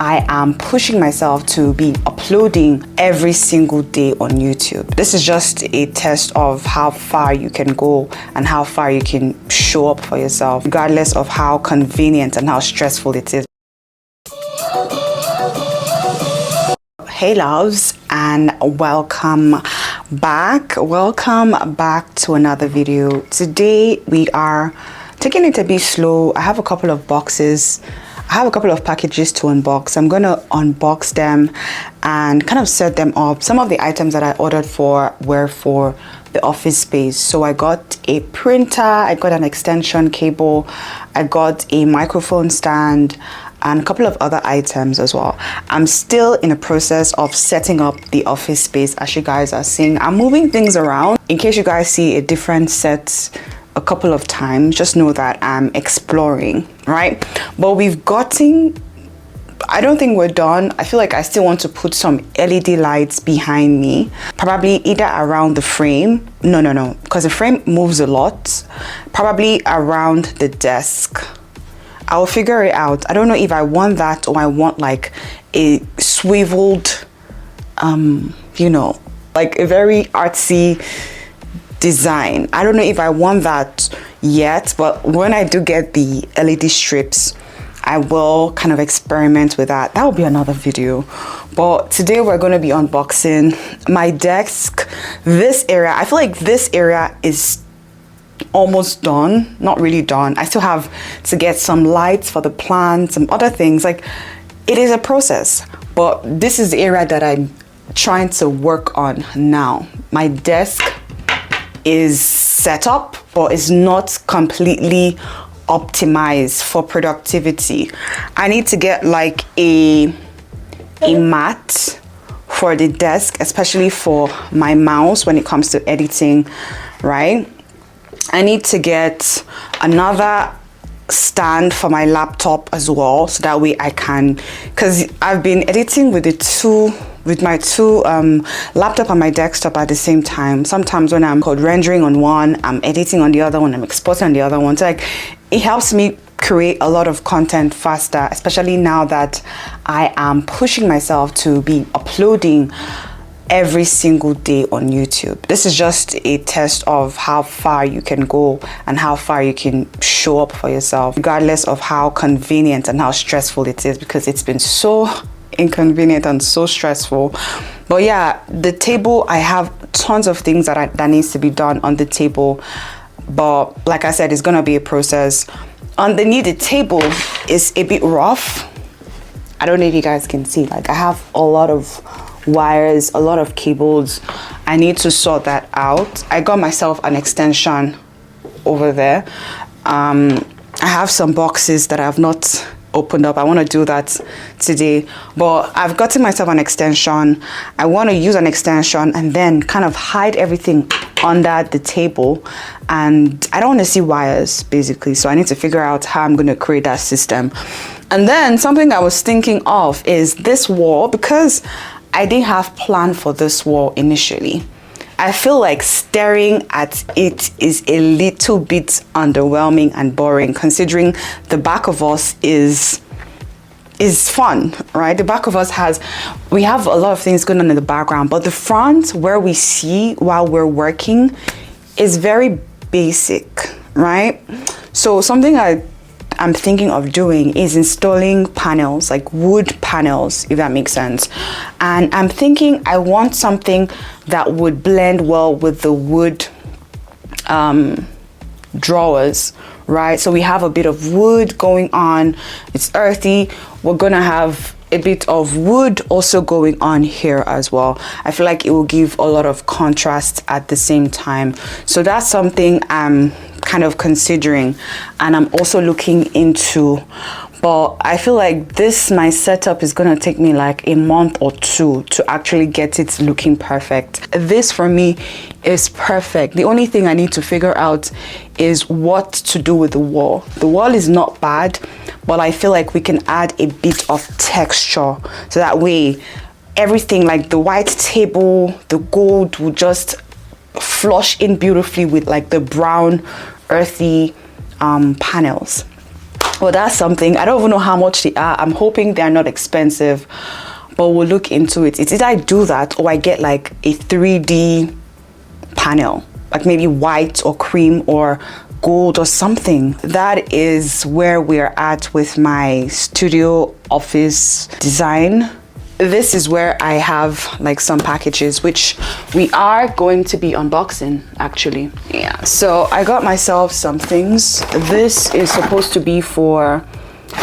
I am pushing myself to be uploading every single day on YouTube. This is just a test of how far you can go and how far you can show up for yourself, regardless of how convenient and how stressful it is. Hey loves, and welcome back to another video. Today we are taking it a bit slow. I have a couple of boxes, I have a couple of packages to unbox. I'm going to unbox them and kind of set them up. Some of the items that I ordered for were for the office space. So I got a printer, I got an extension cable, I got a microphone stand, and a couple of other items as well. I'm still in the process of setting up the office space. As you guys are seeing, I'm moving things around. In case you guys see a different set a couple of times, just know that I'm exploring, right? But we've gotten, I don't think we're done. I feel like I still want to put some LED lights behind me, probably either around the frame. No, because the frame moves a lot. Probably around the desk. I'll figure it out. I don't know if I want that or I want like a swiveled, you know, like a very artsy design. I don't know if I want that yet, but when I do get the LED strips, I will kind of experiment with that. That will be another video. But today we're going to be unboxing my desk. This area, I feel like this area is almost done, not really done. I still have to get some lights for the plants, some other things. Like, it is a process, but this is the area that I'm trying to work on now. My desk is set up, but it's not completely optimized for productivity. I need to get like a mat for the desk, especially for my mouse when it comes to editing, right? I need to get another stand for my laptop as well, so that way I can, because I've been editing with my two laptop and my desktop at the same time. Sometimes when I'm rendering on one, I'm editing on the other one, I'm exporting on the other one. So like, it helps me create a lot of content faster, especially now that I am pushing myself to be uploading every single day on YouTube. This is just a test of how far you can go and how far you can show up for yourself, regardless of how convenient and how stressful it is, because it's been so inconvenient and so stressful. But yeah, the table, I have tons of things that needs to be done on the table, but like I said, it's gonna be a process. Underneath the table is a bit rough. I don't know if you guys can see, like I have a lot of wires, a lot of cables. I need to sort that out. I got myself an extension over there. I have some boxes that I've not opened up. I want to do that today, but I've gotten myself an extension. I want to use an extension and then kind of hide everything under the table, and I don't want to see wires basically, so I need to figure out how I'm going to create that system. And then something I was thinking of is this wall, because I didn't have plan for this wall initially. I feel like staring at it is a little bit underwhelming and boring, considering the back of us is fun, right? The back of us we have a lot of things going on in the background, but the front, where we see while we're working, is very basic, right? So something I'm thinking of doing is installing panels, like wood panels, if that makes sense. And I'm thinking I want something that would blend well with the wood drawers, right? So we have a bit of wood going on. It's earthy. We're gonna have a bit of wood also going on here as well. I feel like it will give a lot of contrast at the same time. So that's something I'm kind of considering, and I'm also looking into, but I feel like my setup is gonna take me like a month or two to actually get it looking perfect. This for me is perfect. The only thing I need to figure out is what to do with the wall. The wall is not bad, but I feel like we can add a bit of texture, so that way everything, like the white table, the gold, will just flush in beautifully with like the brown earthy panels. Well, that's something. I don't even know how much they are. I'm hoping they're not expensive, but we'll look into it. It's either I do that or I get like a 3D panel, like maybe white or cream or gold or something. That is where we're at with my studio office design. This is where I have like some packages which we are going to be unboxing actually. Yeah, so I got myself some things. This is supposed to be for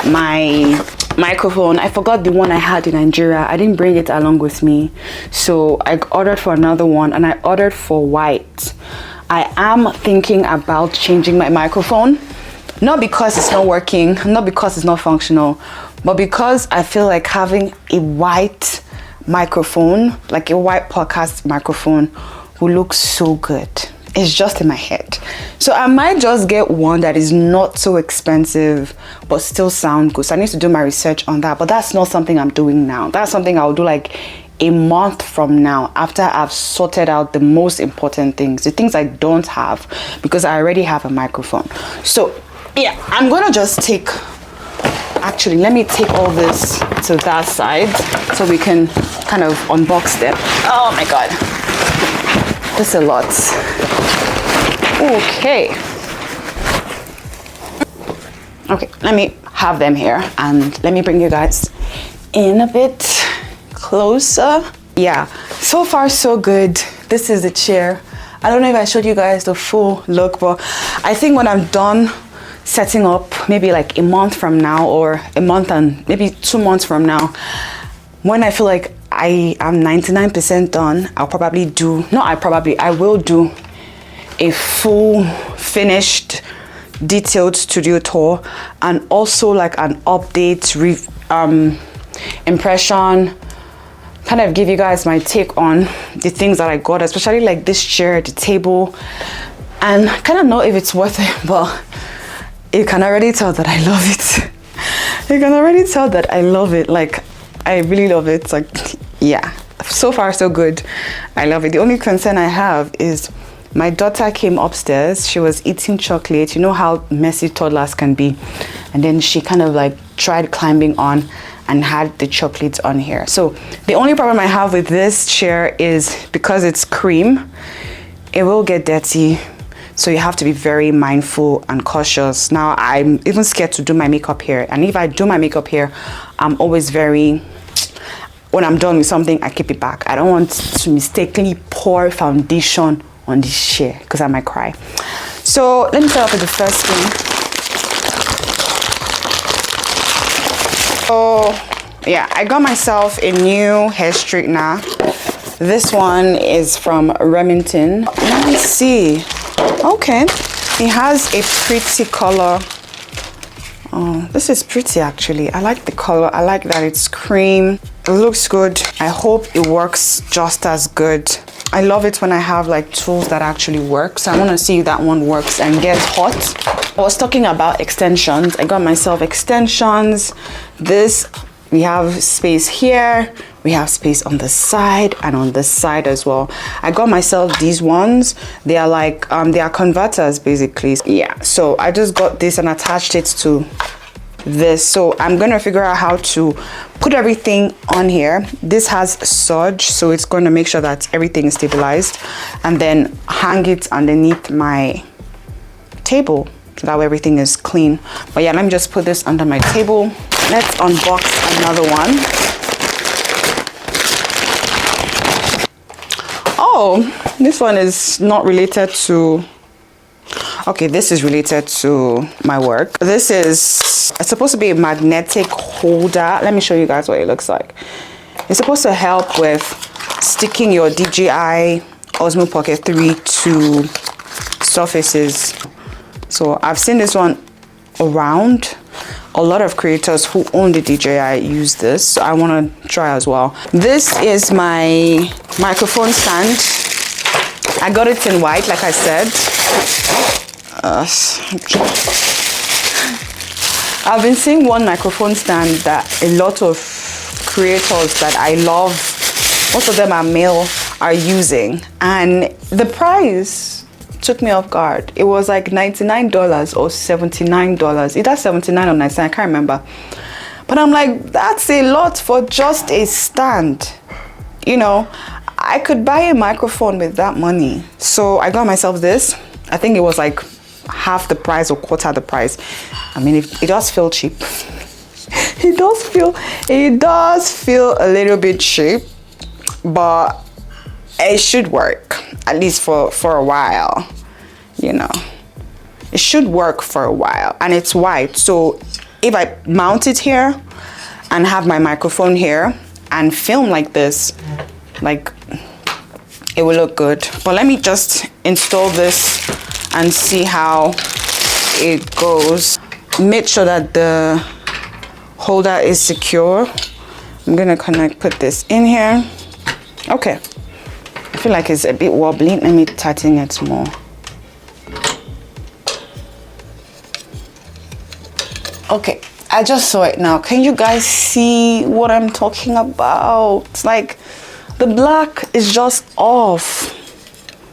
my microphone. I forgot the one I had in Nigeria. I didn't bring it along with me, so I ordered for another one, and I ordered for white. I am thinking about changing my microphone, not because it's not working, not because it's not functional, but because I feel like having a white microphone, like a white podcast microphone, will look so good. It's just in my head. So I might just get one that is not so expensive but still sound good. So I need to do my research on that, but that's not something I'm doing now. That's something I'll do like a month from now, after I've sorted out the most important things, the things I don't have, because I already have a microphone. So yeah, I'm gonna just take, actually let me take all this to that side so we can kind of unbox them. Oh my god, this is a lot. Okay, let me have them here and let me bring you guys in a bit closer. Yeah, so far so good. This is the chair. I don't know if I showed you guys the full look, but I think when I'm done setting up, maybe like a month from now, or a month and maybe 2 months from now, when I feel like I am 99% done, I will do a full finished detailed studio tour, and also like an update impression, kind of give you guys my take on the things that I got, especially like this chair, the table, and kind of know if it's worth it. But you can already tell that I love it. You can already tell that I love it. Like, I really love it. Like, yeah, so far so good. I love it. The only concern I have is my daughter came upstairs. She was eating chocolate. You know how messy toddlers can be. And then she kind of like tried climbing on and had the chocolates on here. So the only problem I have with this chair is because it's cream, it will get dirty. So you have to be very mindful and cautious. Now I'm even scared to do my makeup here. And if I do my makeup here, I'm always very, when I'm done with something, I keep it back. I don't want to mistakenly pour foundation on this chair because I might cry. So let me start off with the first thing. So yeah, I got myself a new hair straightener. This one is from Remington. Let me see. Okay, it has a pretty color. Oh, this is pretty actually. I like the color. I like that it's cream. It looks good. I hope it works just as good. I love it when I have like tools that actually work. So I want to see if that one works and gets hot. I was talking about extensions. I got myself extensions. This, we have space here. We have space on the side and on the side as well. I got myself these ones. They are like, they are converters basically. Yeah, so I just got this and attached it to this. So I'm gonna figure out how to put everything on here. This has surge, so it's going to make sure that everything is stabilized, and then hang it underneath my table so that way everything is clean. But yeah, let me just put this under my table. Let's unbox another one. Oh, this one is not related to, okay, this is related to my work. This is, it's supposed to be a magnetic holder. Let me show you guys what it looks like. It's supposed to help with sticking your DJI Osmo Pocket 3 to surfaces. So I've seen this one around. A lot of creators who own the DJI use this, so I want to try as well. This is my microphone stand. I got it in white, like I said. I've been seeing one microphone stand that a lot of creators that I love, most of them are male, are using, and the price took me off guard. It was like $99 or $79. Either 79 or 99, I can't remember. But I'm like, that's a lot for just a stand. You know, I could buy a microphone with that money. So I got myself this. I think it was like half the price or quarter the price. I mean, it does feel cheap. It does feel a little bit cheap, but it should work, at least for a while. You know, it should work for a while. And it's white, so if I mount it here and have my microphone here and film like this, like, it will look good. But let me just install this and see how it goes. Make sure that the holder is secure. I'm gonna put this in here. Okay, I feel like it's a bit wobbly. Let me tighten it more. Okay, I just saw it now. Can you guys see what I'm talking about? It's like the black is just off.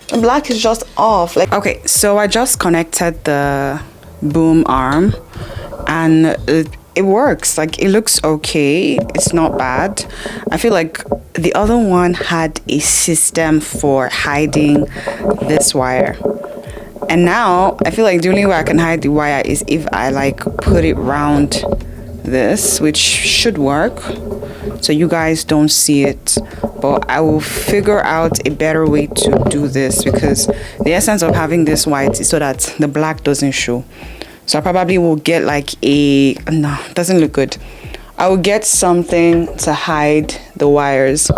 The black is just off. Like, okay, so I just connected the boom arm and it works. Like, it looks okay. It's not bad. I feel like the other one had a system for hiding this wire. And now I feel like the only way I can hide the wire is if I like put it round this, which should work so you guys don't see it. But I will figure out a better way to do this, because the essence of having this white is so that the black doesn't show. So I probably will get like no, it doesn't look good. I will get something to hide the wires.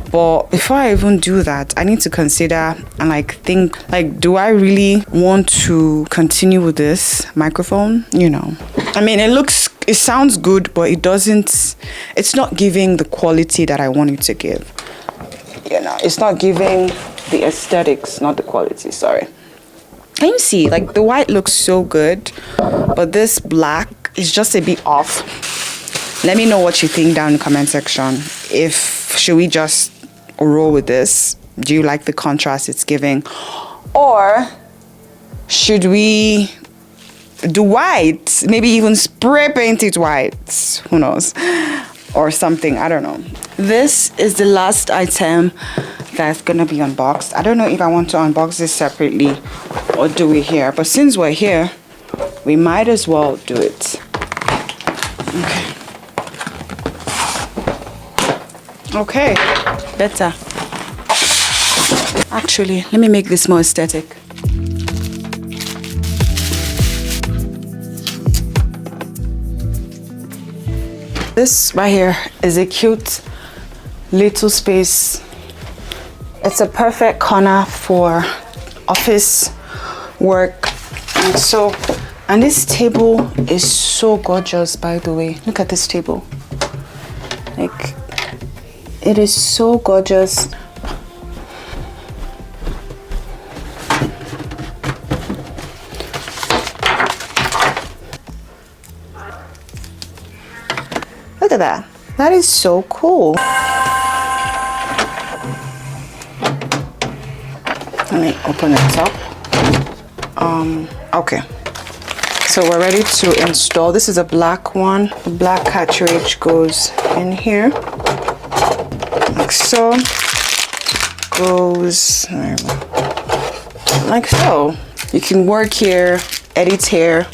But before I even do that, I need to consider and like think, like, do I really want to continue with this microphone? You know, I mean, it sounds good, but it's not giving the quality that I want it to give. You know, it's not giving the aesthetics, not the quality, sorry. Can you see, like, the white looks so good, but this black is just a bit off. Let me know what you think down in the comment section. Should we just roll with this? Do you like the contrast it's giving? Or should we do white? Maybe even spray paint it white. Who knows? Or something, I don't know. This is the last item that's gonna be unboxed. I don't know if I want to unbox this separately or do it here, but since we're here, we might as well do it. Okay, better. Actually, let me make this more aesthetic. This right here is a cute little space. It's a perfect corner for office work. And this table is so gorgeous, by the way. Look at this table. Like, it is so gorgeous. Look at that. That is so cool. Let me open it up. Okay. So we're ready to install. This is a black one. The black cartridge goes in here. Like so. Goes like so. You can work here, edit here,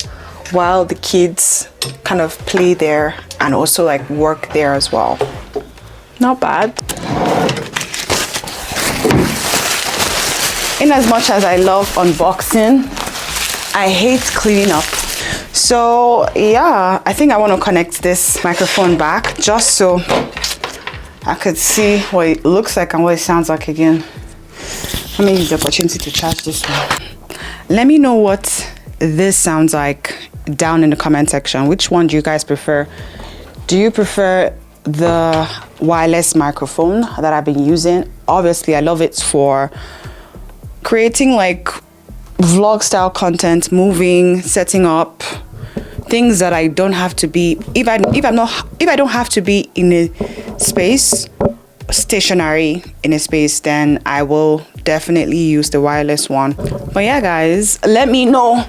while the kids kind of play there and also like work there as well. Not bad. In as much as I love unboxing, I hate cleaning up. So yeah, I think I want to connect this microphone back just so I could see what it looks like and what it sounds like again. Let me use the opportunity to charge this one. Let me know what this sounds like down in the comment section. Which one do you guys prefer? Do you prefer the wireless microphone that I've been using? Obviously, I love it for creating like vlog style content, moving, setting up things that I don't have to be, if I don't have to be in a space stationary in a space, then I will definitely use the wireless one. But yeah guys, let me know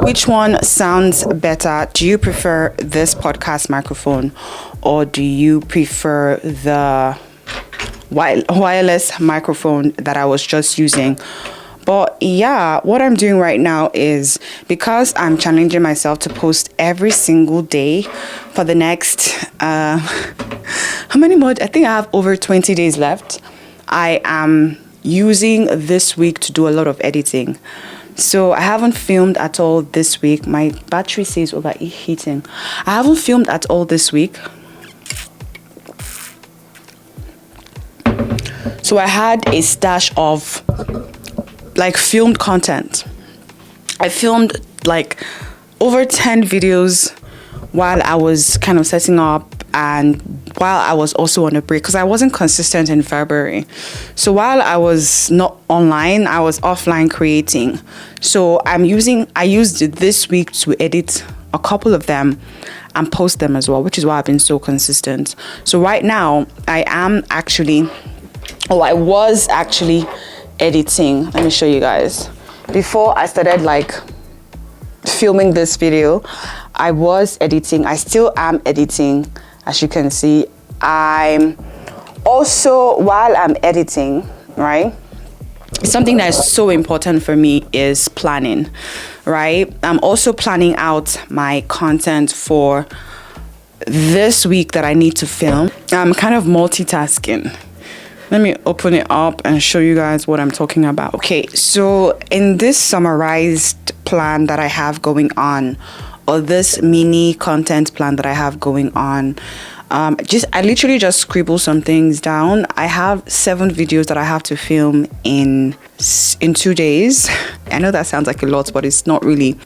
which one sounds better. Do you prefer this podcast microphone, or do you prefer the wireless microphone that I was just using? But yeah, what I'm doing right now is, because I'm challenging myself to post every single day for the next how many more? I think I have over 20 days left. I am using this week to do a lot of editing. So I haven't filmed at all this week. My battery says overheating. I haven't filmed at all this week. So I had a stash of like filmed content. I filmed like over 10 videos while I was kind of setting up, and while I was also on a break, because I wasn't consistent in February. So while I was not online, I was offline creating. So I used this week to edit a couple of them and post them as well, which is why I've been so consistent. So right now I was actually editing. Let me show you guys. Before I started like filming this video, I was editing. I still am editing. As you can see, I'm also, while I'm editing, right, something that is so important for me is planning, right? I'm also planning out my content for this week that I need to film. I'm kind of multitasking. Let me open it up and show you guys what I'm talking about. Okay, so in this summarized plan that I have going on, or this mini content plan that I have going on, I literally just scribble some things down. I have 7 videos that I have to film in 2 days. I know that sounds like a lot, but it's not really,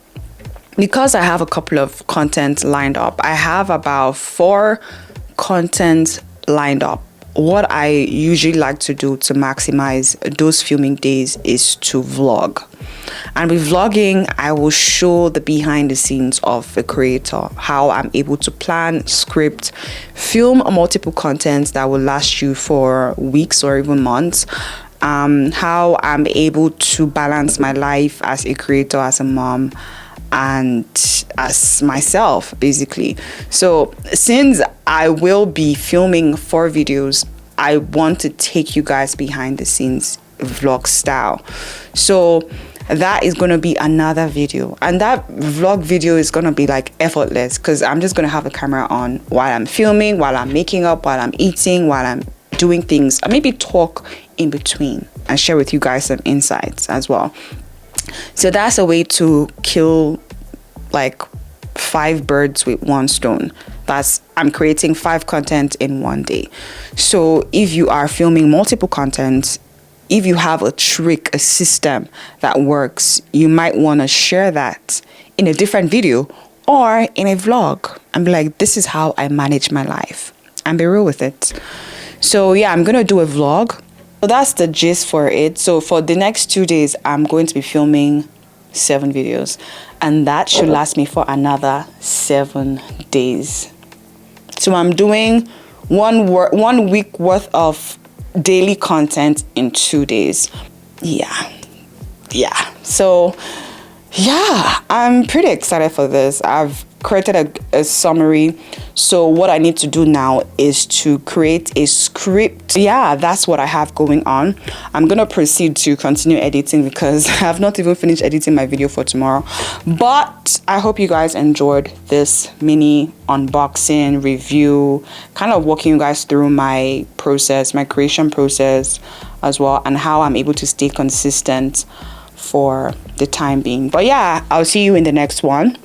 because I have a couple of content lined up. I have about 4 content lined up. What I usually like to do to maximize those filming days is to vlog. And with vlogging, I will show the behind the scenes of a creator, how I'm able to plan, script, film multiple contents that will last you for weeks or even months. How I'm able to balance my life as a creator, as a mom, and as myself, basically. So since I will be filming 4 videos, I want to take you guys behind the scenes vlog style. So that is going to be another video, and that vlog video is going to be like effortless, because I'm just going to have the camera on while I'm filming, while I'm making up, while I'm eating, while I'm doing things, or maybe talk in between and share with you guys some insights as well. So that's a way to kill like 5 birds with 1 stone. I'm creating 5 content in 1 day. So if you are filming multiple content, if you have a trick, a system that works, you might want to share that in a different video or in a vlog and be like, this is how I manage my life, and be real with it. So yeah, I'm going to do a vlog. So that's the gist for it. So for the next 2 days, I'm going to be filming 7 videos, and that should last me for another 7 days. So I'm doing 1 week worth of daily content in 2 days. Yeah. So yeah, I'm pretty excited for this. I've created a summary. So what I need to do now is to create a script. Yeah, that's what I have going on. I'm gonna proceed to continue editing, because I have not even finished editing my video for tomorrow. But I hope you guys enjoyed this mini unboxing review, kind of walking you guys through my process, my creation process as well, and how I'm able to stay consistent for the time being. But yeah, I'll see you in the next one.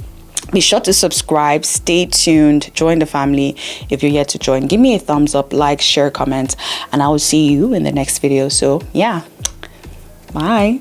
Be sure to subscribe, stay tuned, join the family if you're yet to join. Give me a thumbs up, like, share, comment, and I will see you in the next video. So yeah, bye.